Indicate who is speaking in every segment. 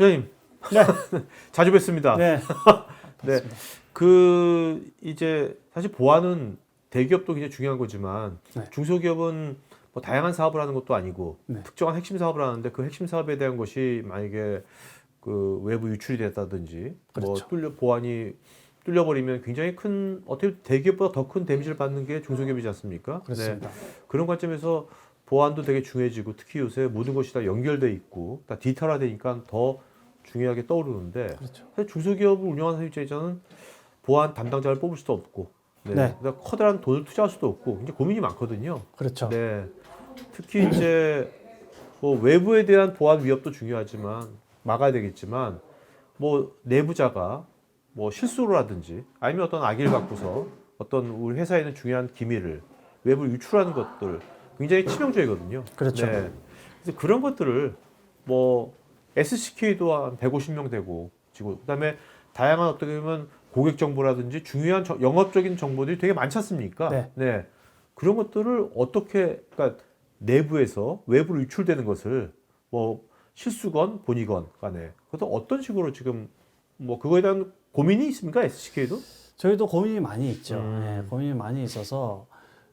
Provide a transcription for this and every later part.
Speaker 1: 회장님,
Speaker 2: 네.
Speaker 1: 자주 뵙습니다.
Speaker 2: 네.
Speaker 1: 네, 그 이제 사실 보안은 대기업도 굉장히 중요한 거지만
Speaker 2: 네.
Speaker 1: 중소기업은 뭐 다양한 사업을 하는 것도 아니고
Speaker 2: 네.
Speaker 1: 특정한 핵심 사업을 하는데 그 핵심 사업에 대한 것이 만약에 그 외부 유출이 됐다든지 뭐
Speaker 2: 그렇죠.
Speaker 1: 보안이 뚫려버리면 굉장히 큰 어떻게 대기업보다 더 큰 데미지를 받는 게 중소기업이지 않습니까?
Speaker 2: 그렇습니다.
Speaker 1: 네. 그런 관점에서 보안도 되게 중요해지고 특히 요새 모든 것이 다 연결돼 있고 다 디지털화되니까 더 중요하게 떠오르는데
Speaker 2: 그렇죠.
Speaker 1: 사실 중소기업을 운영하는 사람 입장에서는 보안 담당자를 뽑을 수도 없고
Speaker 2: 네.
Speaker 1: 그다음에 커다란 돈을 투자할 수도 없고 굉장히 고민이 많거든요.
Speaker 2: 그렇죠.
Speaker 1: 네. 특히 이제 뭐 외부에 대한 보안 위협도 중요하지만 막아야 되겠지만 뭐 내부자가 뭐 실수로라든지 아니면 어떤 악의를 갖고서 어떤 우리 회사에 있는 중요한 기밀을 외부로 유출하는 것들 굉장히 치명적이거든요.
Speaker 2: 그렇죠.
Speaker 1: 네. 그래서 그런 것들을 뭐 SCK도 한 150명 되고 지금 그다음에 다양한 어떻게 보면 고객 정보라든지 중요한 영업적인 정보들이 되게 많지 않습니까?
Speaker 2: 네.
Speaker 1: 그런 것들을 어떻게 그러니까 내부에서 외부로 유출되는 것을 뭐 실수건 본이건 간에 그것도 어떤 식으로 지금 뭐 그거에 대한 고민이 있습니까? SCK도?
Speaker 2: 저희도 고민이 많이 있죠. 네, 고민이 많이 있어서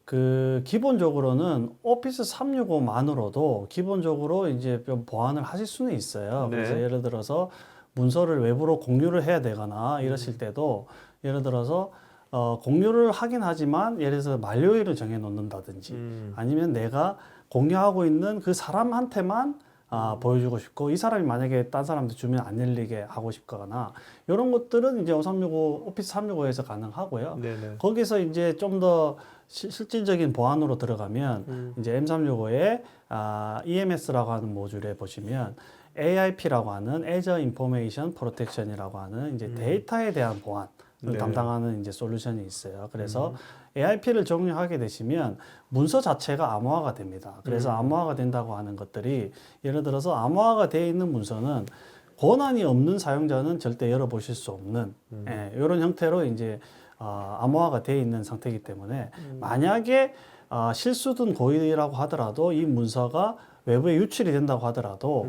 Speaker 2: 그 기본적으로는 오피스 365만으로도 기본적으로 이제 좀 보완을 하실 수는 있어요.
Speaker 1: 네.
Speaker 2: 그래서 예를 들어서 문서를 외부로 공유를 해야 되거나 이러실 때도 예를 들어서 공유를 하긴 하지만 예를 들어서 만료일을 정해 놓는다든지 아니면 내가 공유하고 있는 그 사람한테만 보여주고 싶고 이 사람이 만약에 딴 사람한테 주면 안 열리게 하고 싶거나 이런 것들은 이제 365 오피스 365에서 가능하고요.
Speaker 1: 네네.
Speaker 2: 거기서 이제 좀 더 실질적인 보안으로 들어가면 이제 M365에 EMS라고 하는 모듈에 보시면 AIP라고 하는 Azure Information Protection이라고 하는 이제 데이터에 대한 보안을
Speaker 1: 네.
Speaker 2: 담당하는 이제 솔루션이 있어요. 그래서 AIP를 적용하게 되시면 문서 자체가 암호화가 됩니다. 그래서 암호화가 된다고 하는 것들이 예를 들어서 암호화가 되어 있는 문서는 권한이 없는 사용자는 절대 열어보실 수 없는 이런 형태로 이제 암호화가 되어 있는 상태이기 때문에 만약에 실수든 고의라고 하더라도 이 문서가 외부에 유출이 된다고 하더라도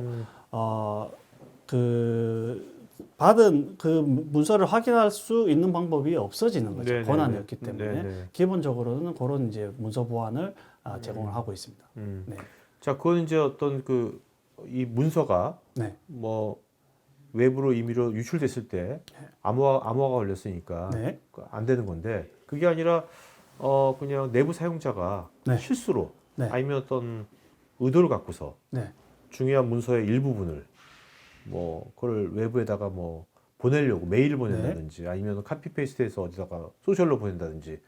Speaker 2: 그 받은 그 문서를 확인할 수 있는 방법이 없어지는 거죠.
Speaker 1: 네네네.
Speaker 2: 권한이 없기 때문에
Speaker 1: 네네.
Speaker 2: 기본적으로는 그런 이제 문서 보안을 제공을 하고 있습니다. 네.
Speaker 1: 자, 그건 이제 어떤 그 이 문서가
Speaker 2: 네.
Speaker 1: 뭐 외부로 임의로 유출됐을 때 암호화가 걸렸으니까
Speaker 2: 네.
Speaker 1: 안 되는 건데 그게 아니라 그냥 내부 사용자가
Speaker 2: 네.
Speaker 1: 실수로
Speaker 2: 네.
Speaker 1: 아니면 어떤 의도를 갖고서
Speaker 2: 네.
Speaker 1: 중요한 문서의 일부분을 뭐 그걸 외부에다가 뭐 보내려고 메일을 보낸다든지 아니면 카피 페이스트해서 어디다가 소셜로 보낸다든지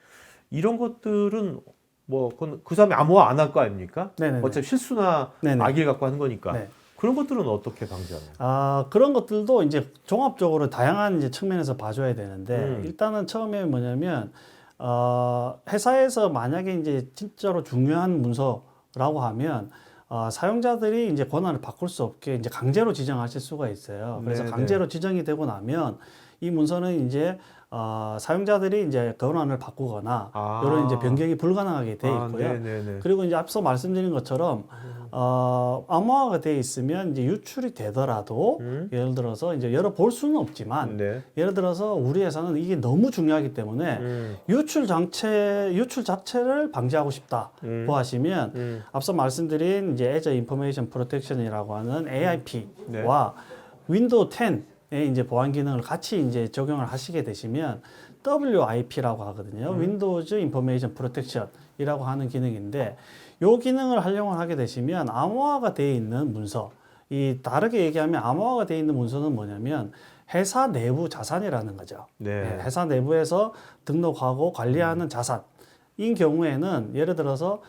Speaker 1: 이런 것들은 뭐 그건 그 사람이 암호화 안 할 거 아닙니까?
Speaker 2: 네네네.
Speaker 1: 어차피 실수나
Speaker 2: 네네.
Speaker 1: 악의를 갖고 하는 거니까
Speaker 2: 네.
Speaker 1: 그런 것들은 어떻게 방지하나요?
Speaker 2: 그런 것들도 이제 종합적으로 다양한 이제 측면에서 봐줘야 되는데 일단은 처음에 뭐냐면 회사에서 만약에 이제 진짜로 중요한 문서라고 하면 사용자들이 이제 권한을 바꿀 수 없게 이제 강제로 지정하실 수가 있어요. 그래서
Speaker 1: 네네.
Speaker 2: 강제로 지정이 되고 나면 이 문서는 이제 사용자들이 이제 권한을 바꾸거나 이런 이제 변경이 불가능하게 돼 있고요.
Speaker 1: 네네네.
Speaker 2: 그리고 이제 앞서 말씀드린 것처럼 암호화가 돼 있으면 이제 유출이 되더라도 예를 들어서 이제 열어볼 수는 없지만
Speaker 1: 네.
Speaker 2: 예를 들어서 우리 회사는 이게 너무 중요하기 때문에 유출 자체를 방지하고 싶다고 하시면 앞서 말씀드린 이제 Azure Information Protection이라고 하는 AIP와 윈도우 10의 이제 보안 기능을 같이 이제 적용을 하시게 되시면 WIP라고 하거든요. Windows Information Protection이라고 하는 기능인데 이 기능을 활용을 하게 되시면 암호화가 되어 있는 문서, 이 다르게 얘기하면 암호화가 되어 있는 문서는 뭐냐면 회사 내부 자산이라는 거죠.
Speaker 1: 네.
Speaker 2: 회사 내부에서 등록하고 관리하는 자산인 경우에는 예를 들어서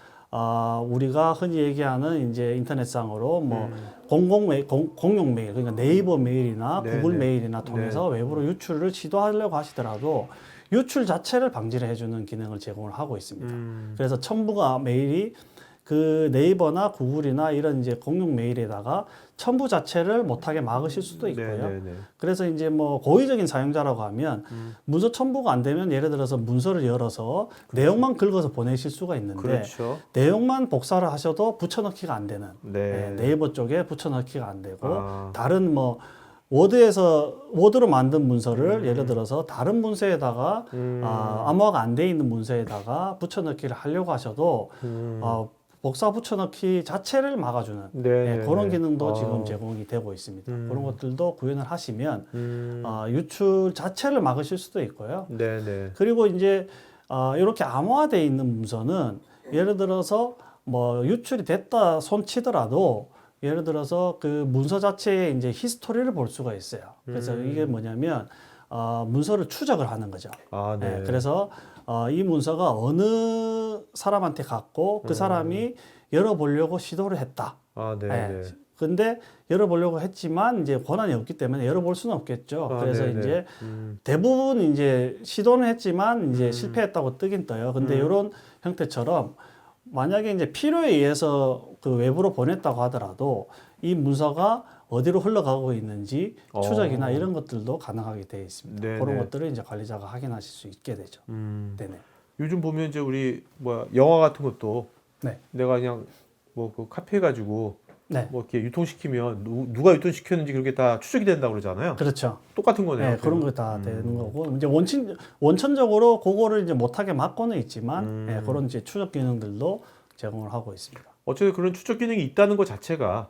Speaker 2: 우리가 흔히 얘기하는 이제 인터넷상으로 뭐 공용 메일, 그러니까 네이버 메일이나
Speaker 1: 네,
Speaker 2: 구글
Speaker 1: 네.
Speaker 2: 메일이나 통해서 외부로 유출을 시도하려고 하시더라도 유출 자체를 방지를 해주는 기능을 제공을 하고 있습니다. 그래서 첨부가 메일이 그 네이버나 구글이나 이런 이제 공용 메일에다가 첨부 자체를 못하게 막으실 수도 있고요.
Speaker 1: 네네네.
Speaker 2: 그래서 이제 뭐 고의적인 사용자라고 하면 문서 첨부가 안 되면 예를 들어서 문서를 열어서 내용만 긁어서 보내실 수가 있는데
Speaker 1: 그렇죠.
Speaker 2: 내용만 복사를 하셔도 붙여넣기가 안 되는
Speaker 1: 네.
Speaker 2: 네이버 쪽에 붙여넣기가 안 되고 다른 뭐 워드로 만든 문서를 예를 들어서 다른 문서에다가 암호화가 안 돼 있는 문서에다가 붙여넣기를 하려고 하셔도 복사 붙여넣기 자체를 막아주는 그런 기능도 지금 제공이 되고 있습니다. 그런 것들도 구현을 하시면 유출 자체를 막으실 수도 있고요. 그리고 이제 이렇게 암호화되어 있는 문서는 예를 들어서 뭐 유출이 됐다 손치더라도 예를 들어서 그 문서 자체의 이제 히스토리를 볼 수가 있어요. 그래서 이게 뭐냐면 문서를 추적을 하는 거죠. 그래서 이 문서가 어느 사람한테 갔고 그 사람이 열어보려고 시도를 했다. 근데 열어보려고 했지만 이제 권한이 없기 때문에 열어볼 수는 없겠죠. 그래서 이제 대부분 이제 시도는 했지만 이제 실패했다고 뜨긴 떠요. 근데 이런 형태처럼 만약에 이제 필요에 의해서 그 외부로 보냈다고 하더라도 이 문서가 어디로 흘러가고 있는지 추적이나 이런 것들도 가능하게 되어 있습니다. 그런 것들을 이제 관리자가 확인하실 수 있게 되죠. 네네.
Speaker 1: 요즘 보면 이제 우리 뭐 영화 같은 것도 내가 그냥 뭐 그 카피해 가지고 뭐 이렇게 유통시키면 누가 유통시켰는지 그렇게 다 추적이 된다고 그러잖아요.
Speaker 2: 그렇죠.
Speaker 1: 똑같은 거네요.
Speaker 2: 그런 거 다 되는 거고 이제 원천적으로 그거를 이제 못하게 막고는 있지만 그런 이제 추적 기능들도 제공을 하고 있습니다.
Speaker 1: 어쨌든 그런 추적 기능이 있다는 것 자체가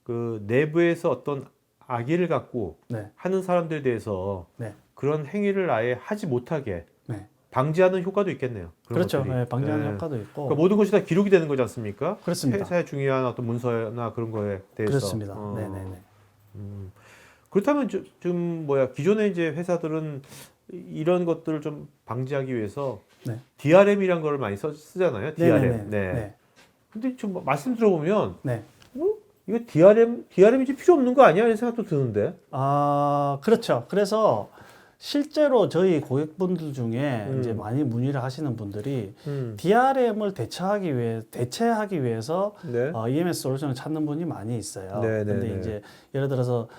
Speaker 1: 그 내부에서 어떤 악의를 갖고 하는 사람들에 대해서 그런 행위를 아예 하지 못하게 방지하는 효과도 있겠네요.
Speaker 2: 그렇죠. 방지하는 효과도 있고.
Speaker 1: 그러니까 모든 것이 다 기록이 되는 거지 않습니까?
Speaker 2: 그렇습니다.
Speaker 1: 회사의 중요한 어떤 문서나 그런 거에 대해서.
Speaker 2: 그렇습니다. 네네네.
Speaker 1: 그렇다면 지금 기존의 이제 회사들은 이런 것들을 좀 방지하기 위해서 DRM이란 걸 많이 쓰잖아요. DRM. 근데 좀 말씀 들어보면 이거 DRM이 이제 필요 없는 거 아니야? 이런 생각도 드는데.
Speaker 2: 그렇죠. 그래서 실제로 저희 고객분들 중에 이제 많이 문의를 하시는 분들이 DRM을 대체하기 위해서 EMS 솔루션을 찾는 분이 많이 있어요. 근데 이제 예를 들어서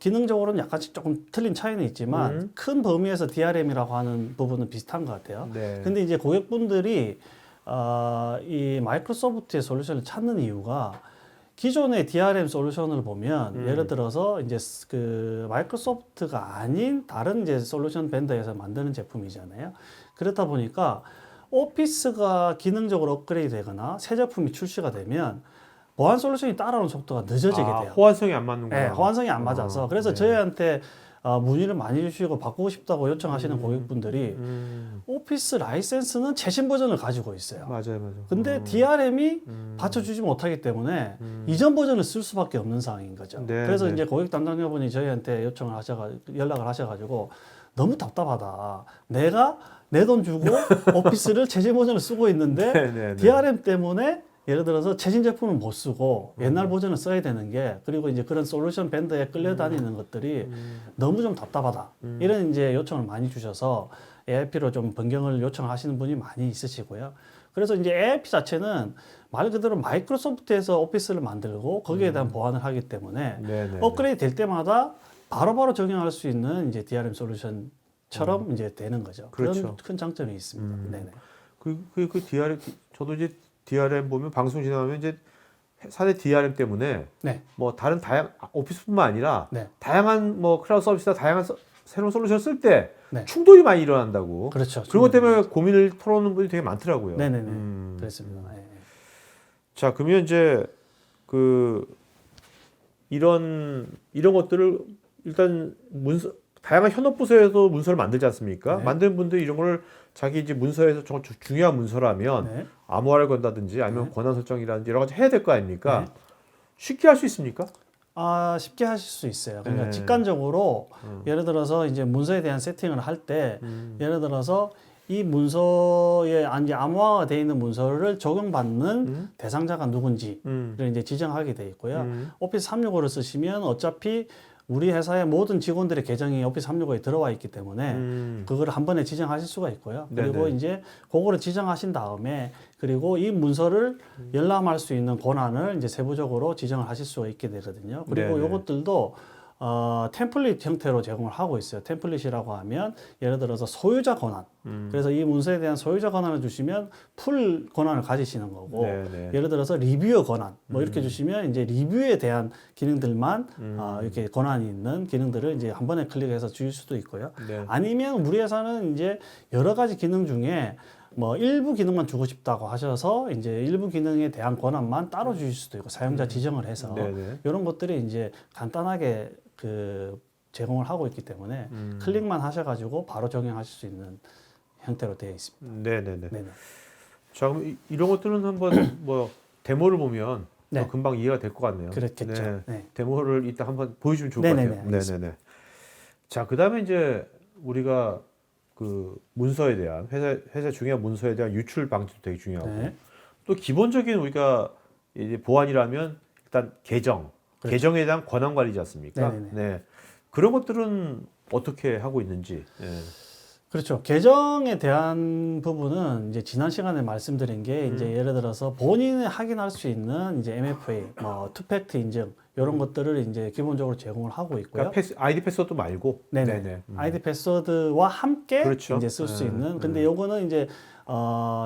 Speaker 2: 기능적으로는 약간씩 조금 틀린 차이는 있지만 큰 범위에서 DRM이라고 하는 부분은 비슷한 것 같아요. 근데 이제 고객분들이 이 마이크로소프트의 솔루션을 찾는 이유가 기존의 DRM 솔루션을 보면 예를 들어서 이제 그 마이크로소프트가 아닌 다른 이제 솔루션 벤더에서 만드는 제품이잖아요. 그렇다 보니까 오피스가 기능적으로 업그레이드 되거나 새 제품이 출시가 되면 보안 솔루션이 따라오는 속도가 늦어지게 돼요.
Speaker 1: 호환성이 안 맞는구나.
Speaker 2: 호환성이 안 맞아서. 그래서 저희한테 문의를 많이 주시고 바꾸고 싶다고 요청하시는 고객분들이 오피스 라이센스는 최신 버전을 가지고 있어요.
Speaker 1: 맞아요.
Speaker 2: 근데 DRM이 받쳐주지 못하기 때문에 이전 버전을 쓸 수밖에 없는 상황인 거죠. 그래서 이제 고객 담당자분이 저희한테 연락을 하셔가지고 너무 답답하다. 내가 내 돈 주고 오피스를 최신 버전을 쓰고 있는데 DRM 때문에 예를 들어서 최신 제품은 못 쓰고 옛날 버전을 써야 되는 게 그리고 이제 그런 솔루션 밴드에 끌려다니는 것들이 너무 좀 답답하다. 이런 이제 요청을 많이 주셔서 AIP로 좀 변경을 요청하시는 분이 많이 있으시고요. 그래서 이제 AIP 자체는 말 그대로 마이크로소프트에서 오피스를 만들고 거기에 대한 보완을 하기 때문에 업그레이드 될 때마다 바로바로 적용할 수 있는 이제 DRM 솔루션처럼 이제 되는 거죠. 그런 큰 장점이 있습니다.
Speaker 1: 그 DRM 저도 이제 DRM 보면 방송 진행하면 이제 사내 DRM 때문에 뭐 다른 오피스뿐만 아니라 다양한 뭐 클라우드 서비스나 다양한 새로운 솔루션을 쓸 때 충돌이 많이 일어난다고.
Speaker 2: 그렇죠.
Speaker 1: 그런 것 때문에 고민을 털어놓는 분이 되게 많더라고요.
Speaker 2: 그렇습니다.
Speaker 1: 자, 그러면 이제 이런 것들을 일단 다양한 현업 부서에서 문서를 만들지 않습니까? 만드는 분들이 이런 걸 자기 이제 문서에서 중요한 문서라면 암호화를 건다든지 아니면 권한 설정이라든지 여러 가지 해야 될 거 아닙니까? 쉽게 할 수 있습니까?
Speaker 2: 쉽게 하실 수 있어요. 그러니까 직관적으로 예를 들어서 이제 문서에 대한 세팅을 할 때 예를 들어서 이 문서에 이제 암호화가 되어 있는 문서를 적용받는 대상자가 누군지를 이제 지정하게 되어 있고요. 오피스 365를 쓰시면 어차피 우리 회사의 모든 직원들의 계정이 오피스 365에 들어와 있기 때문에 그걸 한 번에 지정하실 수가 있고요. 그리고 이제 그거를 지정하신 다음에 그리고 이 문서를 열람할 수 있는 권한을 이제 세부적으로 지정을 하실 수가 있게 되거든요. 그리고 이것들도 템플릿 형태로 제공을 하고 있어요. 템플릿이라고 하면 예를 들어서 소유자 권한. 그래서 이 문서에 대한 소유자 권한을 주시면 풀 권한을 가지시는 거고,
Speaker 1: 네네.
Speaker 2: 예를 들어서 리뷰어 권한 뭐 이렇게 주시면 이제 리뷰에 대한 기능들만 이렇게 권한이 있는 기능들을 이제 한 번에 클릭해서 주실 수도 있고요.
Speaker 1: 네.
Speaker 2: 아니면 우리 회사는 이제 여러 가지 기능 중에 뭐 일부 기능만 주고 싶다고 하셔서 이제 일부 기능에 대한 권한만 따로 주실 수도 있고, 사용자 지정을 해서
Speaker 1: 네네.
Speaker 2: 이런 것들이 이제 간단하게 그 제공을 하고 있기 때문에 클릭만 하셔가지고 바로 적용하실 수 있는 형태로 되어 있습니다.
Speaker 1: 네네네.
Speaker 2: 네네.
Speaker 1: 자, 그럼 이런 것들은 한번 뭐 데모를 보면
Speaker 2: 네.
Speaker 1: 더 금방 이해가 될 것 같네요.
Speaker 2: 그렇겠죠.
Speaker 1: 네.
Speaker 2: 네.
Speaker 1: 데모를 이따 한번 보여주면 좋을 것
Speaker 2: 네네네,
Speaker 1: 같아요. 네네네. 자, 그다음에 이제 우리가 그 문서에 대한 회사 중요한 문서에 대한 유출 방지도 되게 중요하고
Speaker 2: 네.
Speaker 1: 또 기본적인 우리가 이제 보안이라면 일단 계정,
Speaker 2: 그렇죠.
Speaker 1: 계정에 대한 권한 관리지 않습니까?
Speaker 2: 네네네.
Speaker 1: 네. 그런 것들은 어떻게 하고 있는지. 네.
Speaker 2: 그렇죠. 계정에 대한 부분은 이제 지난 시간에 말씀드린 게 이제 예를 들어서 본인이 확인할 수 있는 이제 MFA, 뭐 투팩트 인증 이런 것들을 이제 기본적으로 제공을 하고 있고요.
Speaker 1: 그러니까 아이디 패스워드 말고.
Speaker 2: 네네. 아이디 패스워드와 함께
Speaker 1: 그렇죠.
Speaker 2: 이제 쓸 수
Speaker 1: 네.
Speaker 2: 있는. 근데 요거는 이제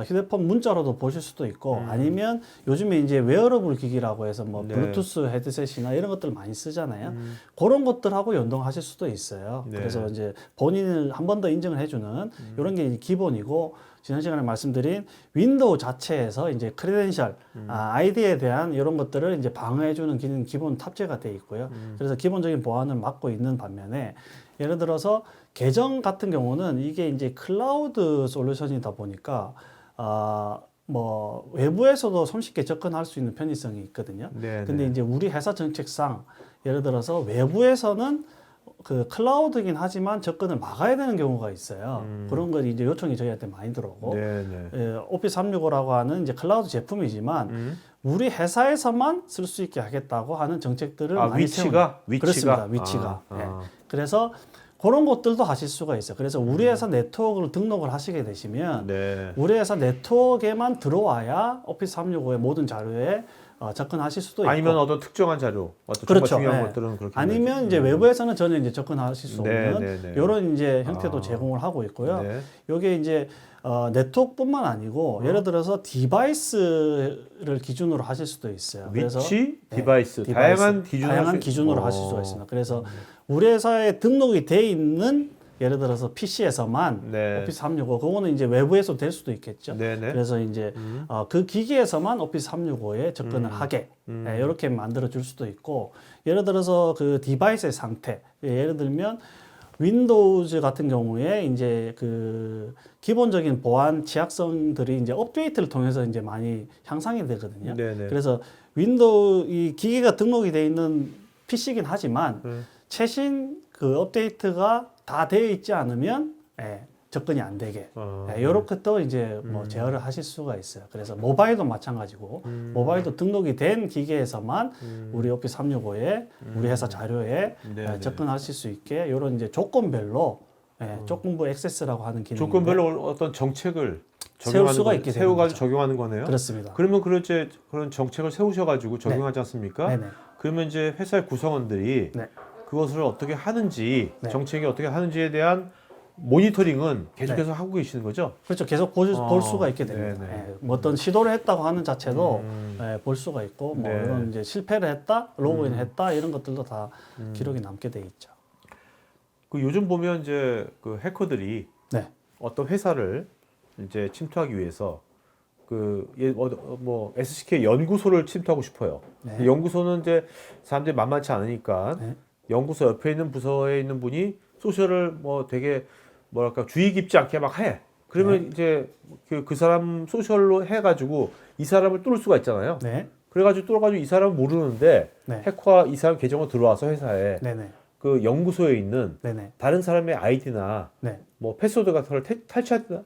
Speaker 2: 휴대폰 문자로도 보실 수도 있고 아니면 요즘에 이제 웨어러블 기기라고 해서 뭐
Speaker 1: 네.
Speaker 2: 블루투스 헤드셋이나 이런 것들 많이 쓰잖아요. 그런 것들하고 연동하실 수도 있어요.
Speaker 1: 네.
Speaker 2: 그래서 이제 본인을 한 번 더 인증을 해주는 이런 게 이제 기본이고, 지난 시간에 말씀드린 윈도우 자체에서 이제 크레덴셜, 아이디에 대한 이런 것들을 이제 방어해주는 기능 기본 탑재가 돼 있고요. 그래서 기본적인 보안을 맡고 있는 반면에 예를 들어서 계정 같은 경우는 이게 이제 클라우드 솔루션이다 보니까 뭐 외부에서도 손쉽게 접근할 수 있는 편의성이 있거든요.
Speaker 1: 네,
Speaker 2: 근데
Speaker 1: 네.
Speaker 2: 이제 우리 회사 정책상 예를 들어서 외부에서는 그 클라우드긴 하지만 접근을 막아야 되는 경우가 있어요. 그런 거 이제 요청이 저희한테 많이 들어오고,
Speaker 1: 네, 네.
Speaker 2: 오피스 365라고 하는 이제 클라우드 제품이지만 우리 회사에서만 쓸 수 있게 하겠다고 하는 정책들을 많이
Speaker 1: 위치가?
Speaker 2: 그렇습니다. 위치가. 예. 그래서 그런 것들도 하실 수가 있어요. 그래서 우리 회사 네트워크를 등록을 하시게 되시면
Speaker 1: 네.
Speaker 2: 우리 회사 네트워크에만 들어와야 오피스 365의 모든 자료에 접근하실 수도 있고,
Speaker 1: 아니면 어떤 특정한 자료, 어떤
Speaker 2: 그렇죠.
Speaker 1: 정말 중요한
Speaker 2: 네.
Speaker 1: 것들은 그렇게
Speaker 2: 아니면 이제 외부에서는 전혀 이제 접근하실 수
Speaker 1: 네,
Speaker 2: 없는
Speaker 1: 네, 네.
Speaker 2: 이런 이제 형태도 제공을 하고 있고요.
Speaker 1: 네.
Speaker 2: 요게 이제 네트워크뿐만 아니고 예를 들어서 디바이스를 기준으로 하실 수도 있어요. 그래서
Speaker 1: 위치,
Speaker 2: 네,
Speaker 1: 디바이스, 다양한 기준으로
Speaker 2: 다양한 기준으로 하실 수가 있습니다. 그래서 우리 회사에 등록이 돼 있는 예를 들어서 PC에서만
Speaker 1: 네.
Speaker 2: 오피스 365, 그거는 이제 외부에서 될 수도 있겠죠.
Speaker 1: 네네.
Speaker 2: 그래서 이제 그 기기에서만 오피스 365에 접근을 하게 이렇게 만들어 줄 수도 있고, 예를 들어서 그 디바이스의 상태, 예를 들면 윈도우즈 같은 경우에 이제 그 기본적인 보안 취약성들이 이제 업데이트를 통해서 이제 많이 향상이 되거든요.
Speaker 1: 네네.
Speaker 2: 그래서 윈도우 이 기기가 등록이 돼 있는 PC이긴 하지만 최신 그 업데이트가 다 되어 있지 않으면 접근이 안 되게 이렇게 또 이제 뭐 제어를 하실 수가 있어요. 그래서 모바일도 마찬가지고 모바일도 등록이 된 기계에서만 우리 오피스 365에 우리 회사 자료에
Speaker 1: 네,
Speaker 2: 접근하실 수 있게 이런 이제 조건별로 조건부 액세스라고 하는 기능.
Speaker 1: 조건별로 어떤 정책을
Speaker 2: 세울 수가 있게 되는
Speaker 1: 세워가지고
Speaker 2: 거죠.
Speaker 1: 적용하는 거네요.
Speaker 2: 그렇습니다.
Speaker 1: 그러면 그런 정책을 세우셔가지고 적용하지 않습니까?
Speaker 2: 네네.
Speaker 1: 그러면 이제 회사의 구성원들이
Speaker 2: 네.
Speaker 1: 그것을 어떻게 하는지,
Speaker 2: 네.
Speaker 1: 정책이 어떻게 하는지에 대한 모니터링은 계속해서 하고 계시는 거죠?
Speaker 2: 그렇죠. 계속 볼 수가 있게 됩니다.
Speaker 1: 네네.
Speaker 2: 뭐 어떤 시도를 했다고 하는 자체도 볼 수가 있고, 뭐
Speaker 1: 네.
Speaker 2: 이런 이제 실패를 했다, 로그인을 했다 이런 것들도 다 기록이 남게 돼 있죠.
Speaker 1: 그 요즘 보면 이제 그 해커들이
Speaker 2: 네.
Speaker 1: 어떤 회사를 이제 침투하기 위해서 뭐 SCK 연구소를 침투하고 싶어요.
Speaker 2: 네.
Speaker 1: 연구소는 이제 사람들이 만만치 않으니까
Speaker 2: 네.
Speaker 1: 연구소 옆에 있는 부서에 있는 분이 소셜을 뭐 되게 뭐랄까 주의 깊지 않게 막 해. 그러면 이제 그 사람 소셜로 해가지고 이 사람을 뚫을 수가 있잖아요.
Speaker 2: 네.
Speaker 1: 그래가지고 뚫어가지고 이 사람은 모르는데
Speaker 2: 네.
Speaker 1: 해커가 이 사람 계정을 들어와서 회사에
Speaker 2: 네네.
Speaker 1: 그 연구소에 있는
Speaker 2: 네네.
Speaker 1: 다른 사람의 아이디나
Speaker 2: 네.
Speaker 1: 뭐 패스워드 같은 걸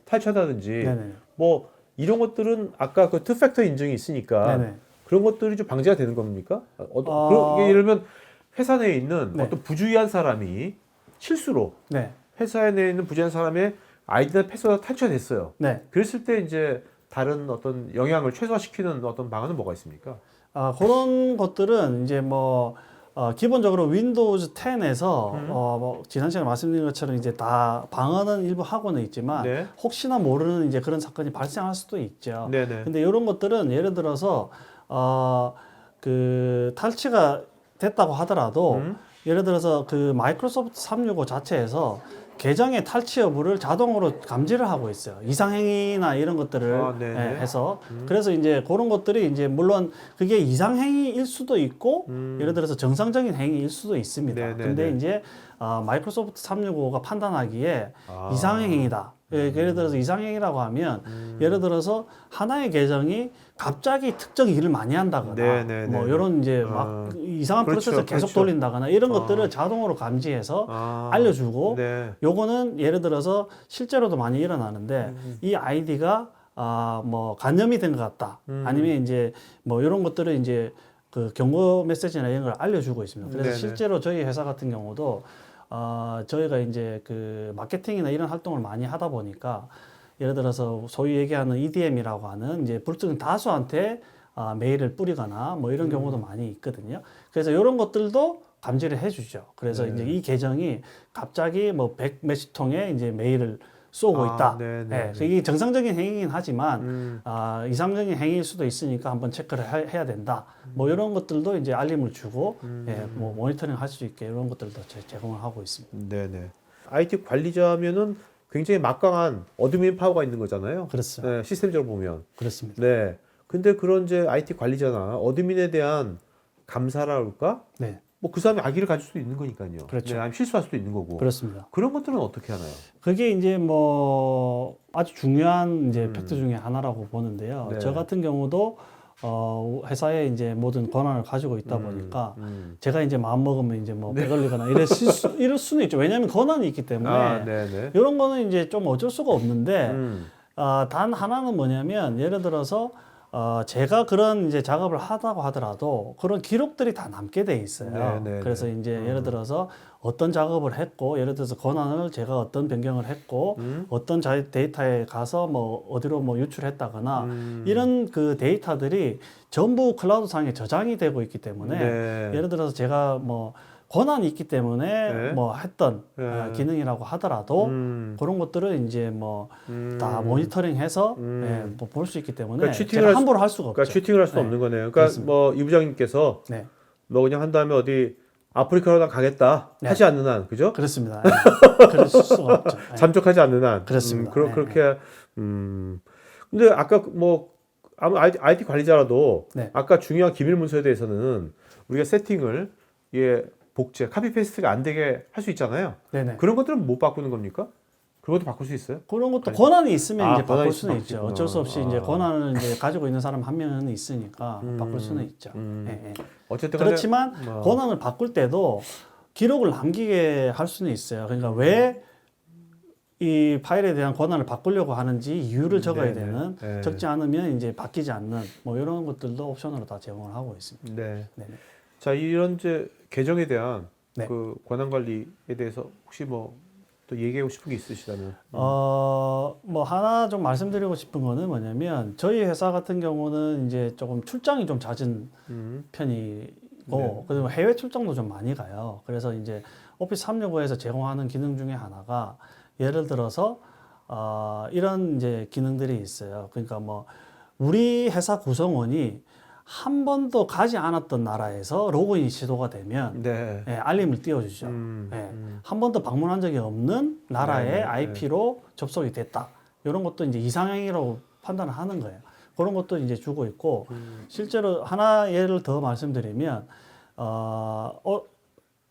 Speaker 1: 탈취한다든지
Speaker 2: 네네.
Speaker 1: 뭐 이런 것들은 아까 그 투팩터 인증이 있으니까
Speaker 2: 네네.
Speaker 1: 그런 것들이 좀 방지가 되는 겁니까? 예를 들면 회사 내에 있는
Speaker 2: 네.
Speaker 1: 어떤 부주의한 사람이 실수로
Speaker 2: 네.
Speaker 1: 회사 내에 있는 부주의한 사람의 아이디나 패스워드가 탈취가 됐어요.
Speaker 2: 네.
Speaker 1: 그랬을 때 이제 다른 어떤 영향을 최소화시키는 어떤 방안은 뭐가 있습니까?
Speaker 2: 그런 것들은 이제 뭐 기본적으로 윈도우즈 10에서 뭐 지난 시간에 말씀드린 것처럼 이제 다 방어는 일부 하고는 있지만
Speaker 1: 네.
Speaker 2: 혹시나 모르는 이제 그런 사건이 발생할 수도 있죠.
Speaker 1: 네네.
Speaker 2: 근데 이런 것들은 예를 들어서 그 탈취가 됐다고 하더라도 예를 들어서 그 마이크로소프트 365 자체에서 계정의 탈취 여부를 자동으로 감지를 하고 있어요. 이상행위나 이런 것들을
Speaker 1: 네네.
Speaker 2: 해서 그래서 이제 그런 것들이 이제 물론 그게 이상행위일 수도 있고 예를 들어서 정상적인 행위일 수도 있습니다.
Speaker 1: 네네네.
Speaker 2: 근데 이제 마이크로소프트 365가 판단하기에
Speaker 1: 아.
Speaker 2: 이상행위다. 예를 들어서 이상행위라고 하면 예를 들어서 하나의 계정이 갑자기 특정 일을 많이 한다거나
Speaker 1: 네네네.
Speaker 2: 뭐 이런 이제 막 이상한
Speaker 1: 그렇죠,
Speaker 2: 프로세스를 계속
Speaker 1: 그렇죠.
Speaker 2: 돌린다거나 이런 것들을 자동으로 감지해서 알려주고
Speaker 1: 네.
Speaker 2: 요거는 예를 들어서 실제로도 많이 일어나는데 이 아이디가 뭐 간염이 된 것 같다. 아니면 이제 뭐 이런 것들을 이제 그 경고 메시지나 이런 걸 알려주고 있습니다. 그래서
Speaker 1: 네네.
Speaker 2: 실제로 저희 회사 같은 경우도 저희가 이제 그 마케팅이나 이런 활동을 많이 하다 보니까 예를 들어서 소위 얘기하는 EDM이라고 하는 이제 불특정 다수한테 메일을 뿌리거나 뭐 이런 경우도 많이 있거든요. 그래서 이런 것들도 감지를 해주죠. 그래서 이제 이 계정이 갑자기 뭐 100 몇십 통의 이제 메일을 쏘고 있다.
Speaker 1: 네네.
Speaker 2: 예, 이게 정상적인 행위이긴 하지만 이상적인 행위일 수도 있으니까 한번 체크를 해야 된다. 뭐 이런 것들도 이제 알림을 주고 예, 뭐 모니터링 할 수 있게 이런 것들도 제공을 하고 있습니다.
Speaker 1: 네네. IT 관리자면은 굉장히 막강한 어드민 파워가 있는 거잖아요.
Speaker 2: 그렇습니다.
Speaker 1: 네, 시스템적으로 보면.
Speaker 2: 그렇습니다.
Speaker 1: 네. 근데 그런 이제 IT 관리자나 어드민에 대한 감사라 할까?
Speaker 2: 네,
Speaker 1: 뭐 그 사람이 악의를 가질 수도 있는 거니까요.
Speaker 2: 그렇죠.
Speaker 1: 네, 아니면 실수할 수도 있는 거고.
Speaker 2: 그렇습니다.
Speaker 1: 그런 것들은 어떻게 하나요?
Speaker 2: 그게 이제 뭐 아주 중요한 이제 팩트 중에 하나라고 보는데요.
Speaker 1: 네.
Speaker 2: 저 같은 경우도 회사에 이제 모든 권한을 가지고 있다 보니까 제가 이제 마음 먹으면 이제 뭐 빼걸리거나 이럴 수는 있죠. 왜냐하면 권한이 있기 때문에
Speaker 1: 네네.
Speaker 2: 이런 거는 이제 좀 어쩔 수가 없는데 단 하나는 뭐냐면 예를 들어서 제가 그런 이제 작업을 하다고 하더라도 그런 기록들이 다 남게 돼 있어요.
Speaker 1: 네, 네,
Speaker 2: 그래서 이제 예를 들어서 어떤 작업을 했고, 예를 들어서 권한을 제가 어떤 변경을 했고, 어떤 데이터에 가서 뭐 어디로 뭐 유출했다거나 이런 그 데이터들이 전부 클라우드상에 저장이 되고 있기 때문에
Speaker 1: 네.
Speaker 2: 예를 들어서 제가 뭐 권한이 있기 때문에
Speaker 1: 네.
Speaker 2: 뭐 했던
Speaker 1: 네.
Speaker 2: 기능이라고 하더라도 그런 것들을 이제 뭐 다 모니터링해서 뭐 볼 수 있기 때문에
Speaker 1: 그러니까 치팅을
Speaker 2: 제가
Speaker 1: 할
Speaker 2: 함부로 할 수가 없죠.
Speaker 1: 그러니까 슈팅을 할 수는
Speaker 2: 네.
Speaker 1: 없는 거네요. 그러니까
Speaker 2: 그렇습니다.
Speaker 1: 뭐 이 부장님께서
Speaker 2: 네,
Speaker 1: 너 그냥 한 다음에 어디 아프리카로 가겠다
Speaker 2: 네.
Speaker 1: 하지 않는 한, 그죠?
Speaker 2: 그렇습니다. 그럴 수가 없죠. 네.
Speaker 1: 잠적하지 않는 한.
Speaker 2: 그렇습니다. 네,
Speaker 1: 그렇게 근데 아까 뭐 아무 IT 관리자라도
Speaker 2: 네.
Speaker 1: 아까 중요한 기밀 문서에 대해서는 우리가 세팅을 복제, 카피 페이스트가 안 되게 할 수 있잖아요.
Speaker 2: 네네.
Speaker 1: 그런 것들은 못 바꾸는 겁니까? 그런 것도 바꿀 수 있어요?
Speaker 2: 그런 것도 권한이 있으면 이제
Speaker 1: 권한이
Speaker 2: 바꿀 수는
Speaker 1: 있으면
Speaker 2: 있죠.
Speaker 1: 바꾸구나.
Speaker 2: 어쩔 수 없이 이제 권한을 이제 가지고 있는 사람 한 명은 있으니까 바꿀 수는 있죠. 예, 예.
Speaker 1: 어쨌든 간에
Speaker 2: 그렇지만 권한을 바꿀 때도 기록을 남기게 할 수는 있어요. 그러니까 왜 이 파일에 대한 권한을 바꾸려고 하는지 이유를 적어야 되는, 적지 않으면 이제 바뀌지 않는 뭐 이런 것들도 옵션으로 다 제공을 하고 있습니다.
Speaker 1: 네.
Speaker 2: 네네.
Speaker 1: 자, 이런 이제 계정에 대한
Speaker 2: 네.
Speaker 1: 그 권한 관리에 대해서 혹시 뭐 또 얘기하고 싶은 게 있으시다면?
Speaker 2: 뭐 하나 좀 말씀드리고 싶은 거는 뭐냐면 저희 회사 같은 경우는 이제 조금 출장이 좀 잦은 편이고 그리고 해외 출장도 좀 많이 가요. 그래서 이제 오피스 365에서 제공하는 기능 중에 하나가 예를 들어서 이런 이제 기능들이 있어요. 그러니까 뭐 우리 회사 구성원이 한 번도 가지 않았던 나라에서 로그인이 시도가 되면
Speaker 1: 네.
Speaker 2: 알림을 띄워주죠. 한 번도 방문한 적이 없는 나라의 IP로 접속이 됐다. 이런 것도 이제 이상행위라고 판단을 하는 거예요. 그런 것도 이제 주고 있고 실제로 하나 예를 더 말씀드리면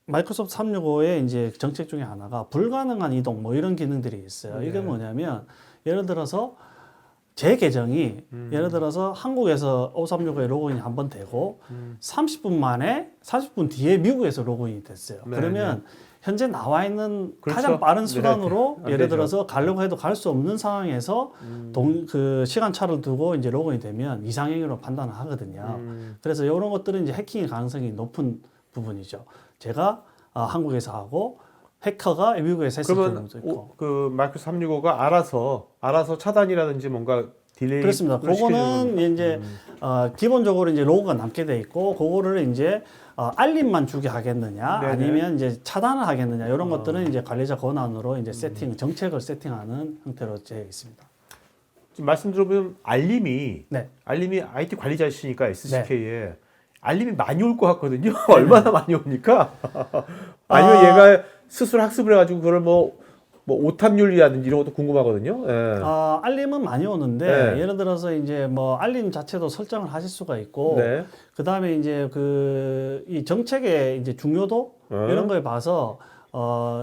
Speaker 2: 마이크로소프트 365의 이제 정책 중에 하나가 불가능한 이동 뭐 이런 기능들이 있어요. 이게 뭐냐면 예를 들어서 제 계정이 예를 들어서 한국에서 5365에 로그인이 한번 되고 30분 만에 30분 뒤에 미국에서 로그인이 됐어요.
Speaker 1: 네,
Speaker 2: 그러면 현재 나와 있는
Speaker 1: 그렇죠.
Speaker 2: 가장 빠른 수단으로
Speaker 1: 안
Speaker 2: 예를
Speaker 1: 되죠.
Speaker 2: 들어서 가려고 해도 갈 수 없는 상황에서 그 시간차를 두고 이제 로그인이 되면 이상행위로 판단을 하거든요. 그래서 이런 것들은 이제 해킹의 가능성이 높은 부분이죠. 제가 한국에서 하고 해커가 미국에서 했을
Speaker 1: 그러면
Speaker 2: 경우도 있고.
Speaker 1: 그 마이크로소프트 365가 알아서 차단이라든지 뭔가 딜레이
Speaker 2: 그렇습니다. 그거는 이제 기본적으로 이제 로고가 남게 돼 있고, 그거를 이제 알림만 주게 하겠느냐,
Speaker 1: 네네.
Speaker 2: 아니면 이제 차단을 하겠느냐, 이런 것들은 이제 관리자 권한으로 이제 정책을 세팅하는 형태로 되어 있습니다.
Speaker 1: 지금 말씀 들어보면 알림이
Speaker 2: 네.
Speaker 1: IT 관리자시니까 SCK에 알림이 많이 올 것 같거든요. 얼마나 많이 옵니까? 아니면 얘가 스스로 학습을 해가지고 그걸 뭐 오탑률이라든지 이런 것도 궁금하거든요. 예.
Speaker 2: 알림은 많이 오는데,
Speaker 1: 네.
Speaker 2: 예를 들어서 이제 뭐 알림 자체도 설정을 하실 수가 있고,
Speaker 1: 네.
Speaker 2: 그 다음에 이제 이 정책의 이제 중요도 이런 거에 봐서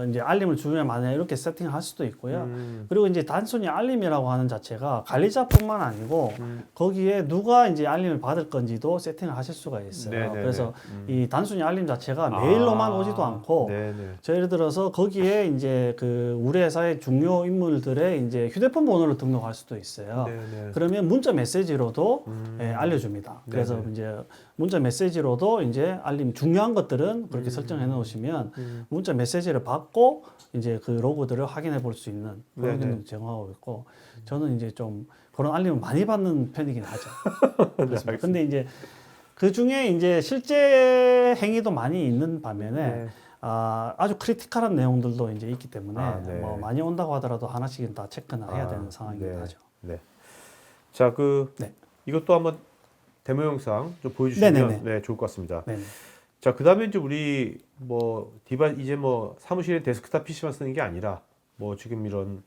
Speaker 2: 이제 알림을 주냐 마냐 이렇게 세팅을 할 수도 있고요. 그리고 이제 단순히 알림이라고 하는 자체가 관리자뿐만 아니고 거기에 누가 이제 알림을 받을 건지도 세팅을 하실 수가 있어요.
Speaker 1: 네네네.
Speaker 2: 그래서 이 단순히 알림 자체가 메일로만 오지도 않고,
Speaker 1: 네네.
Speaker 2: 저 예를 들어서 거기에 이제 우리 회사의 중요 인물들의 이제 휴대폰 번호를 등록할 수도 있어요.
Speaker 1: 네네.
Speaker 2: 그러면 문자 메시지로도 알려줍니다. 그래서
Speaker 1: 네네.
Speaker 2: 이제 문자 메시지로도 이제 알림 중요한 것들은 그렇게 설정해 놓으시면 문자 메시지를 받고 이제 그 로고들을 확인해 볼 수 있는 그런
Speaker 1: 네네.
Speaker 2: 기능을 제공하고 있고, 저는 이제 좀 그런 알림을 많이 받는 편이긴 하죠. 그렇습니다. 근데 이제 그 중에 이제 실제 행위도 많이 있는 반면에
Speaker 1: 네.
Speaker 2: 아주 크리티컬한 내용들도 이제 있기 때문에
Speaker 1: 네.
Speaker 2: 뭐 많이 온다고 하더라도 하나씩은 다 체크는 해야 되는 상황이긴
Speaker 1: 네.
Speaker 2: 하죠.
Speaker 1: 네. 자,
Speaker 2: 네.
Speaker 1: 이것도 한번 데모 영상 좀 보여주시면
Speaker 2: 네네네.
Speaker 1: 네, 좋을 것 같습니다.
Speaker 2: 네.
Speaker 1: 자, 그다음에 이제 우리 이제 사무실에 데스크탑 PC만 쓰는 게 아니라 지금 이런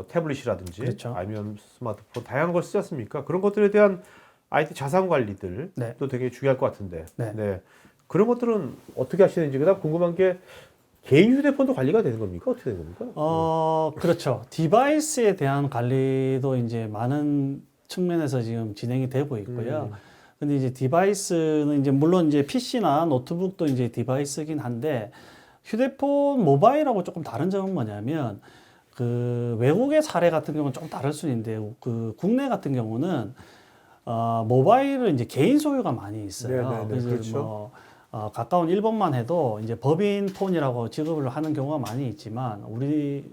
Speaker 1: 태블릿이라든지
Speaker 2: 그렇죠.
Speaker 1: 아니면 스마트폰 다양한 걸 쓰지 않습니까? 그런 것들에 대한 IT 자산 관리들도
Speaker 2: 네.
Speaker 1: 되게 중요할 것 같은데.
Speaker 2: 네.
Speaker 1: 그런 것들은 어떻게 하시는지. 그다음 궁금한 게 개인 휴대폰도 관리가 되는 겁니까? 어떻게 되는 겁니까?
Speaker 2: 그렇죠. 디바이스에 대한 관리도 이제 많은 측면에서 지금 진행이 되고 있고요. 근데 이제 디바이스는 이제 물론 이제 PC나 노트북도 이제 디바이스긴 한데, 휴대폰 모바일하고 조금 다른 점은 뭐냐면 외국의 사례 같은 경우는 좀 다를 수 있는데, 국내 같은 경우는 모바일은 이제 개인 소유가 많이 있어요.
Speaker 1: 네네네,
Speaker 2: 그래서
Speaker 1: 그렇죠.
Speaker 2: 가까운 일본만 해도 이제 법인 폰이라고 지급을 하는 경우가 많이 있지만,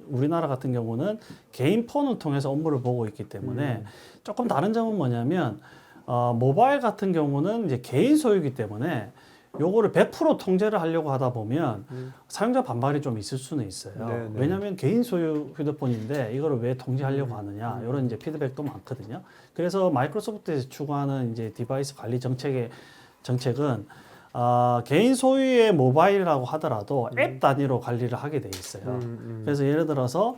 Speaker 2: 우리나라 같은 경우는 개인 폰을 통해서 업무를 보고 있기 때문에 조금 다른 점은 뭐냐면, 모바일 같은 경우는 이제 개인 소유이기 때문에 요거를 100% 통제를 하려고 하다 보면 사용자 반발이 좀 있을 수는 있어요.
Speaker 1: 네네.
Speaker 2: 왜냐하면 개인 소유 휴대폰인데 이거를 왜 통제하려고 하느냐, 이런 이제 피드백도 많거든요. 그래서 마이크로소프트에서 추구하는 이제 디바이스 관리 정책은 개인 소유의 모바일이라고 하더라도 앱 단위로 관리를 하게 돼 있어요. 그래서 예를 들어서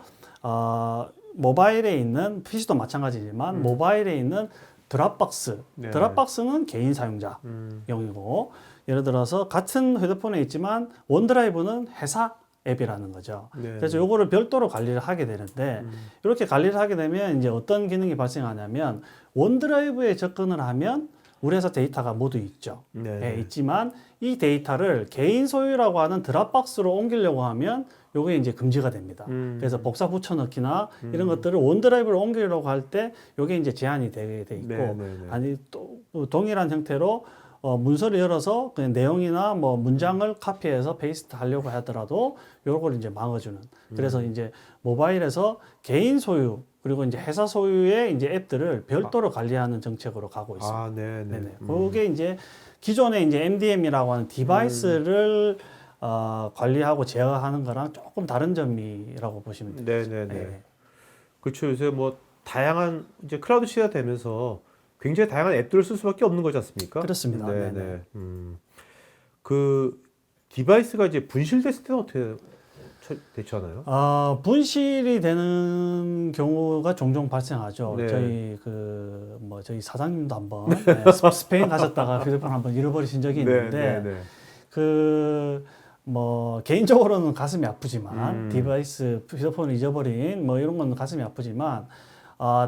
Speaker 2: 모바일에 있는 PC도 마찬가지지만 모바일에 있는 드랍박스,
Speaker 1: 네.
Speaker 2: 드랍박스는 개인 사용자용이고, 예를 들어서 같은 휴대폰에 있지만 원드라이브는 회사 앱이라는 거죠.
Speaker 1: 네.
Speaker 2: 그래서 요거를 별도로 관리를 하게 되는데, 이렇게 관리를 하게 되면 이제 어떤 기능이 발생하냐면, 원드라이브에 접근을 하면 우리 회사 데이터가 모두 있죠.
Speaker 1: 네.
Speaker 2: 예, 있지만 이 데이터를 개인 소유라고 하는 드랍박스로 옮기려고 하면 요게 이제 금지가 됩니다. 그래서 복사 붙여넣기나 이런 것들을 원드라이브로 옮기려고 할 때 요게 이제 제한이 돼 있고,
Speaker 1: 네네네.
Speaker 2: 아니 또 동일한 형태로 문서를 열어서 그냥 내용이나 뭐 문장을 카피해서 페이스트 하려고 하더라도 요걸 이제 막아주는. 그래서 이제 모바일에서 개인 소유 그리고 이제 회사 소유의 이제 앱들을 별도로 관리하는 정책으로 가고 있습니다. 네네. 그게 이제 기존의 이제 MDM이라고 하는 디바이스를 관리하고 제어하는 거랑 조금 다른 점이라고 보시면 됩니다.
Speaker 1: 네네네.
Speaker 2: 네.
Speaker 1: 그렇죠. 요새 다양한 이제 클라우드 시대가 되면서 굉장히 다양한 앱들을 쓸 수밖에 없는 거지 않습니까?
Speaker 2: 그렇습니다.
Speaker 1: 네네.
Speaker 2: 네네.
Speaker 1: 그 디바이스가 이제 분실됐을 때는 어떻게 대처하나요?
Speaker 2: 분실이 되는 경우가 종종 발생하죠.
Speaker 1: 네.
Speaker 2: 저희 사장님도 한번 스페인 가셨다가 휴대폰 한번 잃어버리신 적이 있는데, 개인적으로는 가슴이 아프지만, 디바이스, 휴대폰을 잊어버린 이런 건 가슴이 아프지만,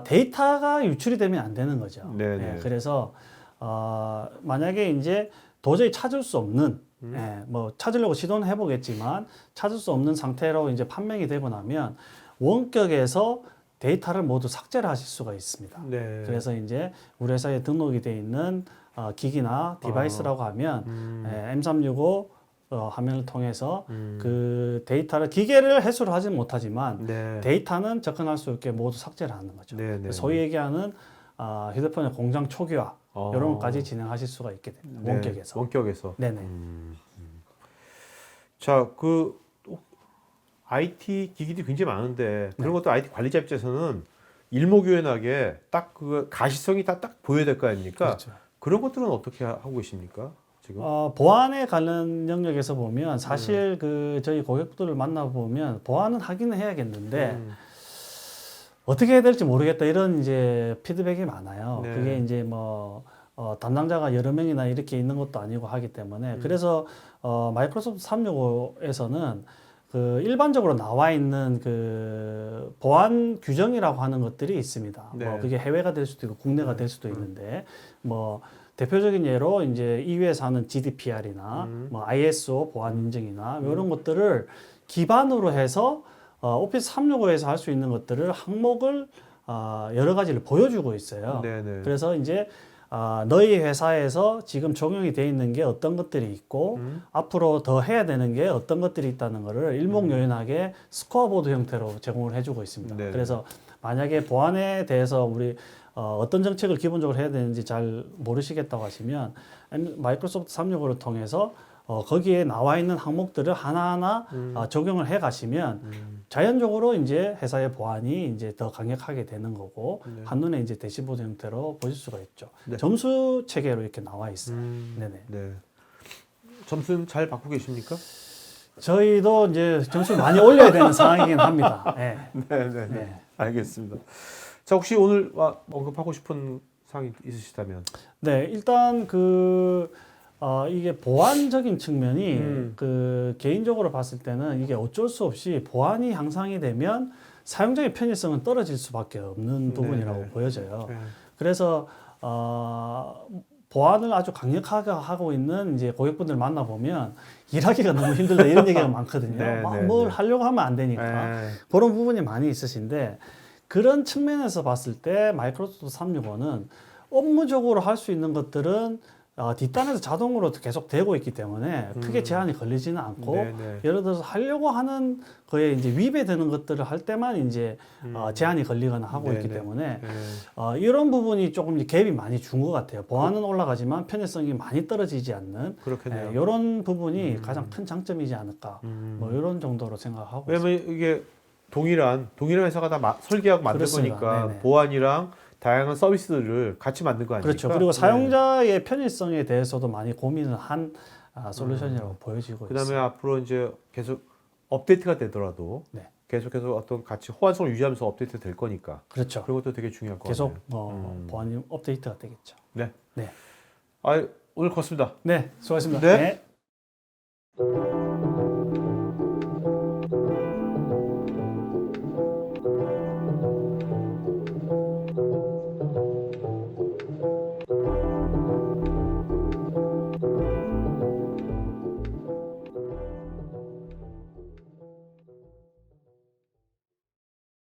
Speaker 2: 데이터가 유출이 되면 안 되는 거죠.
Speaker 1: 네네.
Speaker 2: 그래서, 만약에 이제 도저히 찾을 수 없는, 찾으려고 시도는 해보겠지만, 찾을 수 없는 상태로 이제 판명이 되고 나면, 원격에서 데이터를 모두 삭제를 하실 수가 있습니다.
Speaker 1: 네.
Speaker 2: 그래서 이제 우리 회사에 등록이 돼 있는 기기나 디바이스라고 하면 M365 화면을 통해서 그 데이터를 기계를 해소를 하지 못하지만
Speaker 1: 네.
Speaker 2: 데이터는 접근할 수 있게 모두 삭제를 하는 거죠.
Speaker 1: 네, 네,
Speaker 2: 소위 얘기하는 휴대폰의 공장 초기화 이런 것까지 진행하실 수가 있게 됩니다.
Speaker 1: 네,
Speaker 2: 원격에서.
Speaker 1: 원격에서.
Speaker 2: 네네.
Speaker 1: 자, 그 IT 기기들이 굉장히 많은데 그런 것도 IT 관리자 입장에서는 일목요연하게 딱 그 가시성이 딱 보여야 될 거 아닙니까?
Speaker 2: 그렇죠.
Speaker 1: 그런 것들은 어떻게 하고 계십니까? 지금?
Speaker 2: 보안에 관련 영역에서 보면 사실 그 저희 고객들을 만나보면 보안은 하기는 해야겠는데 어떻게 해야 될지 모르겠다 이런 이제 피드백이 많아요.
Speaker 1: 네.
Speaker 2: 그게 이제 뭐 담당자가 여러 명이나 이렇게 있는 것도 아니고 하기 때문에 그래서 마이크로소프트 365에서는 그 일반적으로 나와 있는 그 보안 규정이라고 하는 것들이 있습니다.
Speaker 1: 네.
Speaker 2: 뭐 그게 해외가 될 수도 있고 국내가 될 수도 있는데 뭐 대표적인 예로 이제 EU에서 하는 GDPR이나 뭐 ISO 보안 인증이나 뭐 이런 것들을 기반으로 해서 오피스 365에서 할 수 있는 것들을 항목을 여러 가지를 보여주고 있어요.
Speaker 1: 네네.
Speaker 2: 그래서 이제 너희 회사에서 지금 적용이 돼 있는 게 어떤 것들이 있고 앞으로 더 해야 되는 게 어떤 것들이 있다는 거를 일목요연하게 스코어보드 형태로 제공을 해주고 있습니다.
Speaker 1: 네네.
Speaker 2: 그래서 만약에 보안에 대해서 우리 어떤 정책을 기본적으로 해야 되는지 잘 모르시겠다고 하시면 마이크로소프트 365를 통해서 거기에 나와 있는 항목들을 하나하나 적용을 해 가시면 자연적으로 이제 회사의 보안이 이제 더 강력하게 되는 거고
Speaker 1: 네.
Speaker 2: 한눈에 이제 대시보드 형태로 보실 수가 있죠.
Speaker 1: 네.
Speaker 2: 점수 체계로 이렇게 나와 있어요. 네네.
Speaker 1: 네. 점수는 잘 받고 계십니까?
Speaker 2: 저희도 이제 점수를 많이 올려야 되는 상황이긴 합니다. 네.
Speaker 1: 네네.
Speaker 2: 네.
Speaker 1: 알겠습니다. 자, 혹시 오늘 언급하고 싶은 사항이 있으시다면?
Speaker 2: 네, 일단 이게 보안적인 측면이 그 개인적으로 봤을 때는 이게 어쩔 수 없이 보안이 향상이 되면 사용자의 편의성은 떨어질 수밖에 없는 부분이라고
Speaker 1: 네네.
Speaker 2: 보여져요.
Speaker 1: 네.
Speaker 2: 그래서 보안을 아주 강력하게 하고 있는 이제 고객분들 만나보면 일하기가 너무 힘들다 이런 얘기가 많거든요.
Speaker 1: 네,
Speaker 2: 막
Speaker 1: 네,
Speaker 2: 뭘
Speaker 1: 네.
Speaker 2: 하려고 하면 안 되니까.
Speaker 1: 네.
Speaker 2: 그런 부분이 많이 있으신데 그런 측면에서 봤을 때 마이크로소프트 365는 업무적으로 할 수 있는 것들은 뒷단에서 자동으로 계속 되고 있기 때문에 크게 제한이 걸리지는 않고
Speaker 1: 네네.
Speaker 2: 예를 들어서 하려고 하는 거에 이제 위배되는 것들을 할 때만 이제 제한이 걸리거나 하고 있기
Speaker 1: 네네.
Speaker 2: 때문에
Speaker 1: 네.
Speaker 2: 이런 부분이 조금 이제 갭이 많이 준 것 같아요. 보안은 올라가지만 편의성이 많이 떨어지지 않는
Speaker 1: 그렇겠네요.
Speaker 2: 이런 부분이 가장 큰 장점이지 않을까 뭐 이런 정도로 생각하고 있습니다.
Speaker 1: 왜냐면 이게 동일한 회사가 다 설계하고 만든
Speaker 2: 그렇습니다.
Speaker 1: 거니까
Speaker 2: 네네.
Speaker 1: 보안이랑 다양한 서비스들을 같이 만든 거 아닙니까?
Speaker 2: 그렇죠. 그리고 사용자의 편의성에 대해서도 많이 고민을 한 솔루션이라고 보여지고
Speaker 1: 그다음에
Speaker 2: 있습니다.
Speaker 1: 앞으로 이제 계속 업데이트가 되더라도
Speaker 2: 네.
Speaker 1: 계속해서 어떤 같이 호환성을 유지하면서 업데이트 될 거니까
Speaker 2: 그렇죠.
Speaker 1: 그런 것도 되게 중요할 것
Speaker 2: 계속
Speaker 1: 같아요.
Speaker 2: 보안 업데이트가 되겠죠.
Speaker 1: 네.
Speaker 2: 네.
Speaker 1: 오늘 컸습니다.
Speaker 2: 네, 수고하셨습니다.
Speaker 1: 네.
Speaker 2: 네.